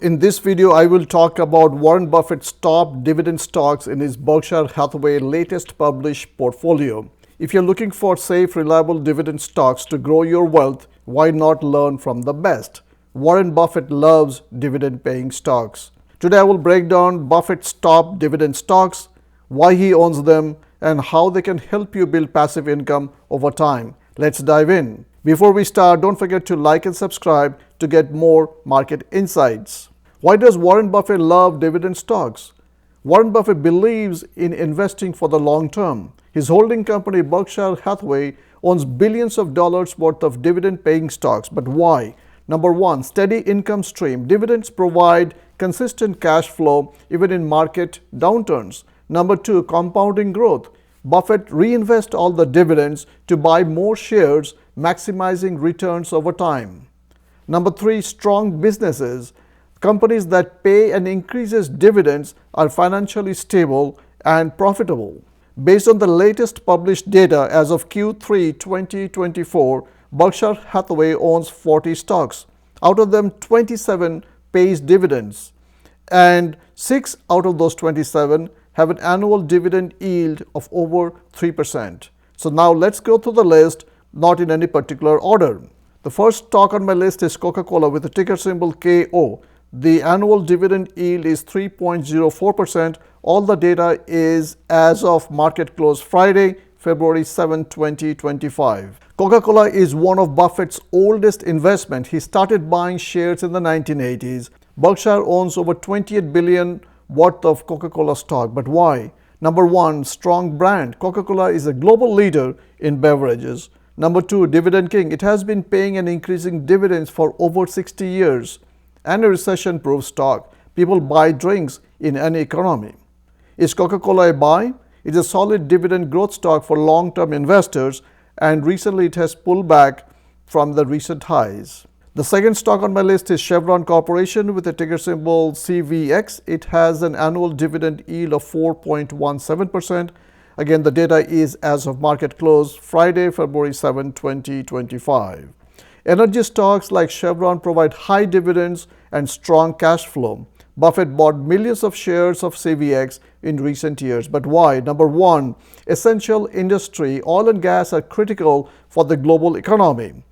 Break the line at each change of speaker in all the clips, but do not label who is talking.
In this video, I will talk about Warren Buffett's top dividend stocks in his Berkshire Hathaway latest published portfolio. If you're looking for safe, reliable dividend stocks to grow your wealth, why not learn from the best? Warren Buffett loves dividend-paying stocks. Today, I will break down Buffett's top dividend stocks, why he owns them, and how they can help you build passive income over time. Let's dive in. Before we start, don't forget to like and subscribe to get more market insights. Why does Warren Buffett love dividend stocks? Warren Buffett believes in investing for the long term. His holding company Berkshire Hathaway owns billions of dollars worth of dividend-paying stocks. But why? Number one, steady income stream. Dividends provide consistent cash flow even in market downturns. Number two, compounding growth. Buffett reinvests all the dividends to buy more shares, maximizing returns over time. Number three, strong businesses. Companies that pay and increases dividends are financially stable and profitable. Based on the latest published data as of Q3 2024, Berkshire Hathaway owns 40 stocks. Out of them, 27 pays dividends, and 6 out of those 27 have an annual dividend yield of over 3%. So now let's go through the list, not in any particular order. The first stock on my list is Coca-Cola with the ticker symbol KO. The annual dividend yield is 3.04%. All the data is as of market close Friday, February 7, 2025. Coca-Cola is one of Buffett's oldest investments. He started buying shares in the 1980s. Berkshire owns over 28 billion worth of Coca-Cola stock. But why? Number one, strong brand. Coca-Cola is a global leader in beverages. Number two, dividend king. It has been paying and increasing dividends for over 60 years. And a recession-proof stock. People buy drinks in any economy. Is Coca-Cola a buy? It's a solid dividend growth stock for long-term investors, and recently it has pulled back from the recent highs. The second stock on my list is Chevron Corporation with the ticker symbol CVX. It has an annual dividend yield of 4.17%. Again, the data is as of market close Friday, February 7, 2025. Energy stocks like Chevron provide high dividends and strong cash flow. Buffett bought millions of shares of CVX in recent years. But why? Number one, essential industry. Oil and gas are critical for the global economy.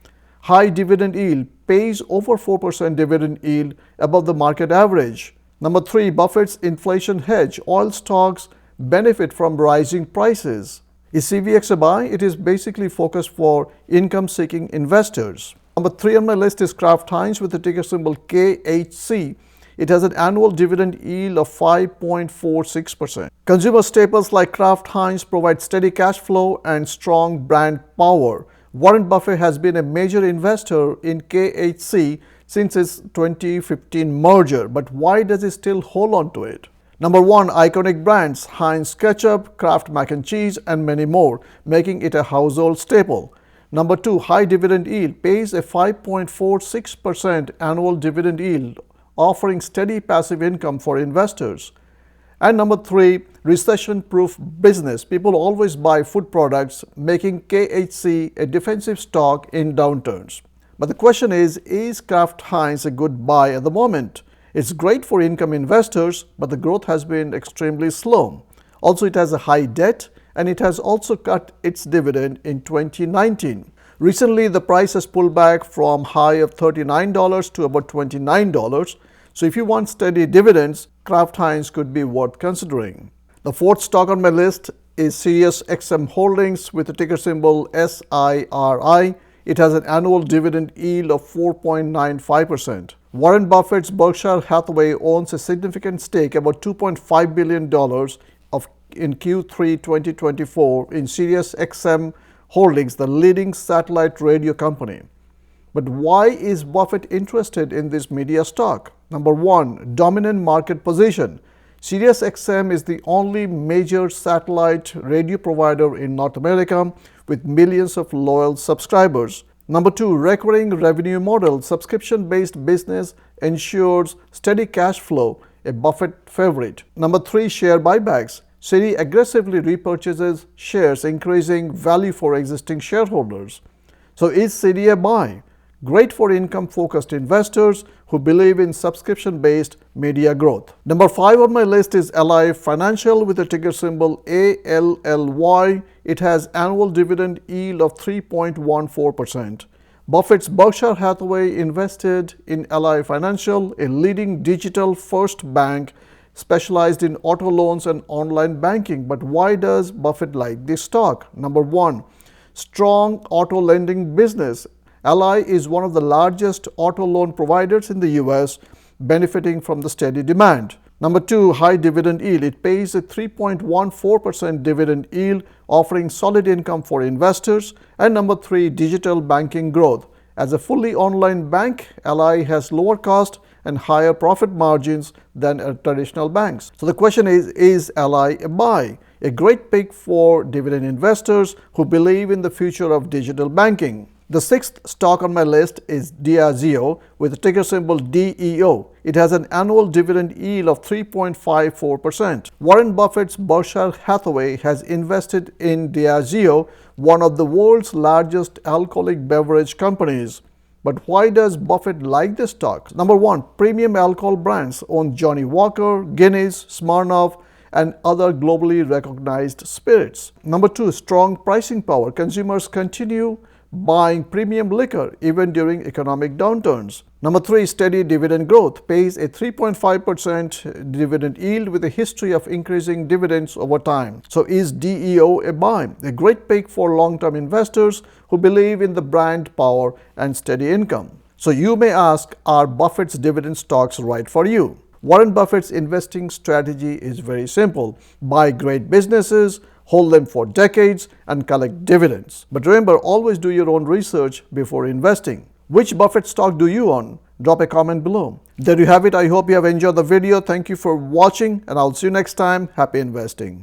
High dividend yield, pays over 4% dividend yield above the market average. Number three, Buffett's inflation hedge. Oil stocks benefit from rising prices. Is CVX a buy? It is basically focused for income-seeking investors. Number three on my list is Kraft Heinz with the ticker symbol KHC. It has an annual dividend yield of 5.46%. Consumer staples like Kraft Heinz provide steady cash flow and strong brand power. Warren Buffett has been a major investor in KHC since its 2015 merger. But why does he still hold on to it? Number one, iconic brands, Heinz Ketchup, Kraft Mac and Cheese, and many more, making it a household staple. Number two, high dividend yield, pays a 5.46% annual dividend yield, offering steady passive income for investors. And number three, recession-proof business. People always buy food products, making KHC a defensive stock in downturns. But the question is Kraft Heinz a good buy at the moment? It's great for income investors, but the growth has been extremely slow. Also, it has a high debt, and it has also cut its dividend in 2019. Recently, the price has pulled back from high of $39 to about $29. So if you want steady dividends, Kraft Heinz could be worth considering. The fourth stock on my list is SiriusXM Holdings with the ticker symbol SIRI. It has an annual dividend yield of 4.95%. Warren Buffett's Berkshire Hathaway owns a significant stake, about $2.5 billion in Q3 2024 in SiriusXM Holdings, the leading satellite radio company. But why is Buffett interested in this media stock? Number one, dominant market position. SiriusXM is the only major satellite radio provider in North America with millions of loyal subscribers. Number two, recurring revenue model. Subscription-based business ensures steady cash flow, a Buffett favorite. Number three, share buybacks. Siri aggressively repurchases shares, increasing value for existing shareholders. So is Siri a buy? Great for income-focused investors who believe in subscription-based media growth. Number 5 on my list is Ally Financial with the ticker symbol ALLY. It has annual dividend yield of 3.14%. Buffett's Berkshire Hathaway invested in Ally Financial, a leading digital-first bank specialized in auto loans and online banking. But why does Buffett like this stock? Number 1, strong auto lending business. Ally is one of the largest auto loan providers in the US, benefiting from the steady demand. Number 2, high dividend yield. It pays a 3.14% dividend yield, offering solid income for investors. And number 3, digital banking growth. As a fully online bank, Ally has lower cost and higher profit margins than traditional banks. So the question is Ally a buy? A great pick for dividend investors who believe in the future of digital banking. The 6th stock on my list is Diageo with the ticker symbol DEO. It has an annual dividend yield of 3.54%. Warren Buffett's Berkshire Hathaway has invested in Diageo, one of the world's largest alcoholic beverage companies. But why does Buffett like this stock? Number 1, premium alcohol brands own Johnnie Walker, Guinness, Smirnoff, and other globally recognized spirits. Number 2, strong pricing power. Consumers continue buying premium liquor even during economic downturns. Number 3, steady dividend growth. Pays a 3.5% dividend yield with a history of increasing dividends over time. So is DEO a buy? A great pick for long-term investors who believe in the brand power and steady income. So you may ask, are Buffett's dividend stocks right for you? Warren Buffett's investing strategy is very simple. Buy great businesses, hold them for decades, and collect dividends. But remember, always do your own research before investing. Which Buffett stock do you own? Drop a comment below. There you have it. I hope you have enjoyed the video. Thank you for watching, and I'll see you next time. Happy investing.